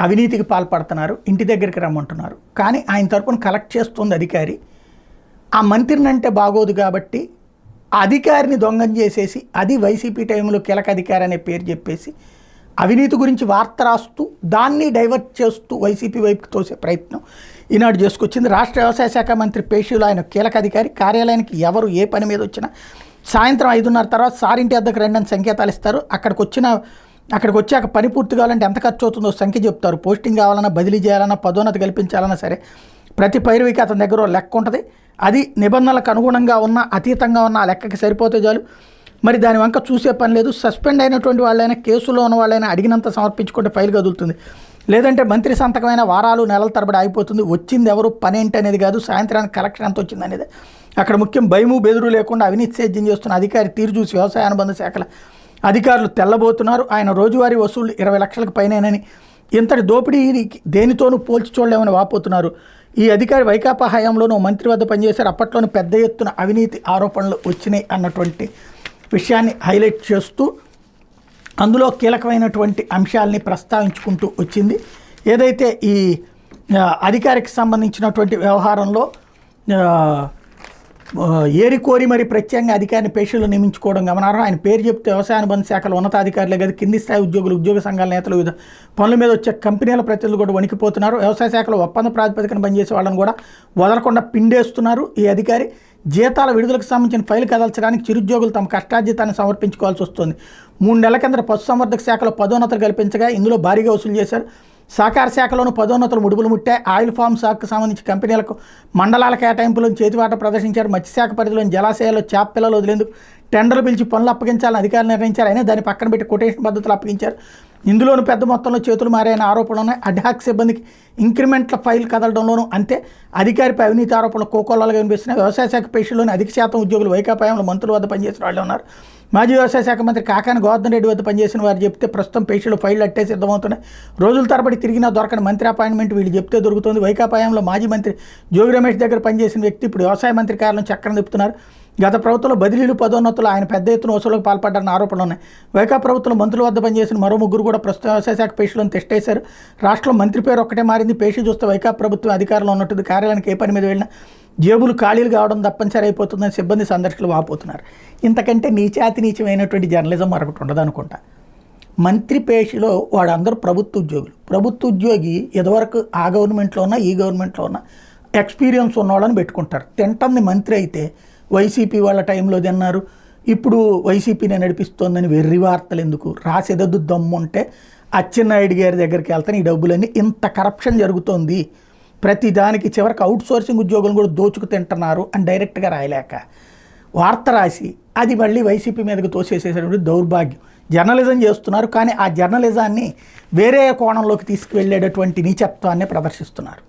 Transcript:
అవినీతికి పాల్పడుతున్నారు, ఇంటి దగ్గరికి రమ్మంటున్నారు. కానీ ఆయన తరపున కలెక్ట్ చేస్తుంది అధికారి. ఆ మంత్రిని అంటే బాగోదు కాబట్టి ఆ అధికారిని దొంగం చేసేసి, అది వైసీపీ టైంలో కీలక అధికారి అనే పేరు చెప్పేసి అవినీతి గురించి వార్త రాస్తూ దాన్ని డైవర్ట్ చేస్తూ వైసీపీ వైపుకి తోసే ప్రయత్నం ఈనాడు చేసుకొచ్చింది. రాష్ట్ర వ్యవసాయ శాఖ మంత్రి పేషీలో ఆయన కీలక అధికారి. కార్యాలయానికి ఎవరు ఏ పని మీద వచ్చినా సాయంత్రం 5:30 తర్వాత సారింటి వద్దకు రండి అని సంకేతాలు ఇస్తారు. అక్కడికి వచ్చాక పని పూర్తి కావాలంటే ఎంత ఖర్చు అవుతుందో సంఖ్య చెప్తారు. పోస్టింగ్ కావాలన్నా, బదిలీ చేయాలన్నా, పదోన్నతి కల్పించాలన్నా సరే ప్రతి పైరువికి అతని దగ్గర లెక్క ఉంటుంది. అది నిబంధనలకు అనుగుణంగా ఉన్న, అతీతంగా ఉన్న ఆ లెక్కకి సరిపోతే చాలు. మరి దాని వంక చూసే పని లేదు. సస్పెండ్ అయినటువంటి వాళ్ళైనా, కేసులో ఉన్న వాళ్ళైనా అడిగినంత సమర్పించుకుంటే ఫైల్ కదులుతుంది. లేదంటే మంత్రి సంతకమైన వారాలు, నెలల తరబడి అయిపోతుంది. వచ్చింది ఎవరు, పని ఏంటి అనేది కాదు, సాయంత్రానికి కలెక్షన్ ఎంత వచ్చింది అనేది అక్కడ ముఖ్యం. భయము బెదురు లేకుండా అవినీతి సేద్యం చేస్తున్న అధికారి తీరు చూసి వ్యవసాయ అనుబంధ శాఖల అధికారులు తెల్లబోతున్నారు. ఆయన రోజువారీ వసూళ్లు 20 లక్షలకు పైనేనని, ఇంతటి దోపిడీ దేనితోనూ పోల్చి చూడలేమని వాపోతున్నారు. ఈ అధికారి వైకాపా హయాంలోనూ మంత్రి వద్ద పనిచేశారు. అప్పట్లోనే పెద్ద ఎత్తున అవినీతి ఆరోపణలు వచ్చినాయి అన్నటువంటి విషయాన్ని హైలైట్ చేస్తూ అందులో కీలకమైనటువంటి అంశాలని ప్రస్తావించుకుంటూ వచ్చింది. ఏదైతే ఈ అధికారికి సంబంధించినటువంటి వ్యవహారంలో ఏరికోరి మరి ప్రత్యేకంగా అధికారిని పేషీలో నియమించుకోవడం గమనార్హం. ఆయన పేరు చెప్తే వ్యవసాయ అనుబంధ శాఖల ఉన్నతాధికారులే కదా, కింది స్థాయి ఉద్యోగులు, ఉద్యోగ సంఘాల నేతలు, వివిధ పనుల మీద వచ్చే కంపెనీల ప్రతినిధులు కూడా వణికిపోతున్నారు. వ్యవసాయ శాఖలో ఒప్పంద ప్రాతిపదికన పనిచేసే వాళ్ళని కూడా వదలకుండా పిండేస్తున్నారు ఈ అధికారి. జీతాల విడుదలకు సంబంధించిన ఫైల్ కదల్చడానికి చిరుద్యోగులు తమ కష్టార్జితాన్ని సమర్పించుకోవాల్సి వస్తుంది. 3 నెలల కింద పశుసంవర్ధక శాఖలో పదోన్నతులు కల్పించగా ఇందులో భారీగా వసూలు చేశారు. సహకార శాఖలోనూ పదోన్నతులు ముడుపులు ముట్టాయి. ఆయిల్ ఫామ్ శాఖకు సంబంధించి కంపెనీలకు మండలాల కేటాయింపులను చేతివాట ప్రదర్శించారు. మత్స్యశాఖ పరిధిలోని జలాశయాల్లో చేప పిల్లలు వదిలేందుకు టెండర్లు పిలిచి పనులు అప్పగించాలని అధికారులు నిర్ణయించారు. అయినా దాన్ని పక్కన పెట్టి కొటేషన్ పద్ధతులు అప్పగించారు. ఇందులోనూ పెద్ద మొత్తంలో చేతులు మారాయని ఆరోపణలు ఉన్నాయి. అడ్హాక్ సిబ్బందికి ఇంక్రిమెంట్ల ఫైల్ కదలడంలోనూ అంతే. అధికారిపై అవినీతి ఆరోపణలు కోకొల్లలుగా వినిపిస్తున్నాయి. వ్యవసాయ శాఖ పేషీలోని అధిక శాతం ఉద్యోగులు వైకాపాయంలో మంత్రుల వద్ద పనిచేసిన వాళ్ళు ఉన్నారు. మాజీ వ్యవసాయ శాఖ మంత్రి కాకాని గోవర్ధన్ రెడ్డి వద్ద పనిచేసిన వారు చెప్తే ప్రస్తుతం పేషీలో ఫైళ్లు అట్టే సిద్ధమవుతున్నాయి. రోజుల తరబడి తిరిగినా దొరకని మంత్రి అపాయింట్మెంట్ వీళ్ళు చెప్తే దొరుకుతుంది. వైకాపాయంలో మాజీ మంత్రి జోగి రమేష్ దగ్గర పనిచేసిన వ్యక్తి ఇప్పుడు వ్యవసాయ మంత్రి కార్యాలయం చక్రం తిప్పుతున్నారు. గత ప్రభుత్వంలో బదిలీలు, పదోన్నతులు ఆయన పెద్ద ఎత్తున వసూలుకు పాల్పడ్డారన్న ఆరోపణలు ఉన్నాయి. వైకాపా ప్రభుత్వంలో మంత్రుల వద్ద పనిచేసిన మరో 3 కూడా ప్రస్తుతం వ్యవసాయ శాఖ పేషీలను తెస్టేశారు. రాష్ట్రంలో మంత్రి పేరు ఒక్కటే మారింది. పేషీ చూస్తే వైకాపా ప్రభుత్వం అధికారంలో ఉన్నట్టుంది. కార్యాలయానికి ఏ పని మీద వెళ్ళినా జేబులు ఖాళీలు కావడం తప్పనిసరి అయిపోతుందని సిబ్బంది సందర్శకులు వాపోతున్నారు. ఇంతకంటే నీచమైనటువంటి జర్నలిజం మరొకటి ఉండదు అనుకుంటా. మంత్రి పేషీలో వాడందరూ ప్రభుత్వ ఉద్యోగులు. ప్రభుత్వ ఉద్యోగి ఎదవరకు ఆ గవర్నమెంట్లో ఉన్నా, ఈ గవర్నమెంట్లో ఉన్నా ఎక్స్పీరియన్స్ ఉన్న వాళ్ళని పెట్టుకుంటారు. తింటుంది మంత్రి అయితే వైసీపీ వాళ్ళ టైంలో తిన్నారు, ఇప్పుడు వైసీపీనే నడిపిస్తోందని వెర్రి వార్తలు ఎందుకు? రాసేదద్దు దమ్ముంటే అచ్చెన్నాయుడు గారి దగ్గరికి వెళ్తాను. ఈ డబ్బులన్నీ ఇంత కరప్షన్ జరుగుతోంది, ప్రతి దానికి చివరికి అవుట్సోర్సింగ్ ఉద్యోగులను కూడా దోచుకు తింటున్నారు అని డైరెక్ట్గా రాయలేక వార్త రాసి అది మళ్ళీ వైసీపీ మీదకి తోసేసేసేటువంటి దౌర్భాగ్యం. జర్నలిజం చేస్తున్నారు, కానీ ఆ జర్నలిజాన్ని వేరే కోణంలోకి తీసుకువెళ్ళేటటువంటి నీచత్వాన్ని ప్రదర్శిస్తున్నారు.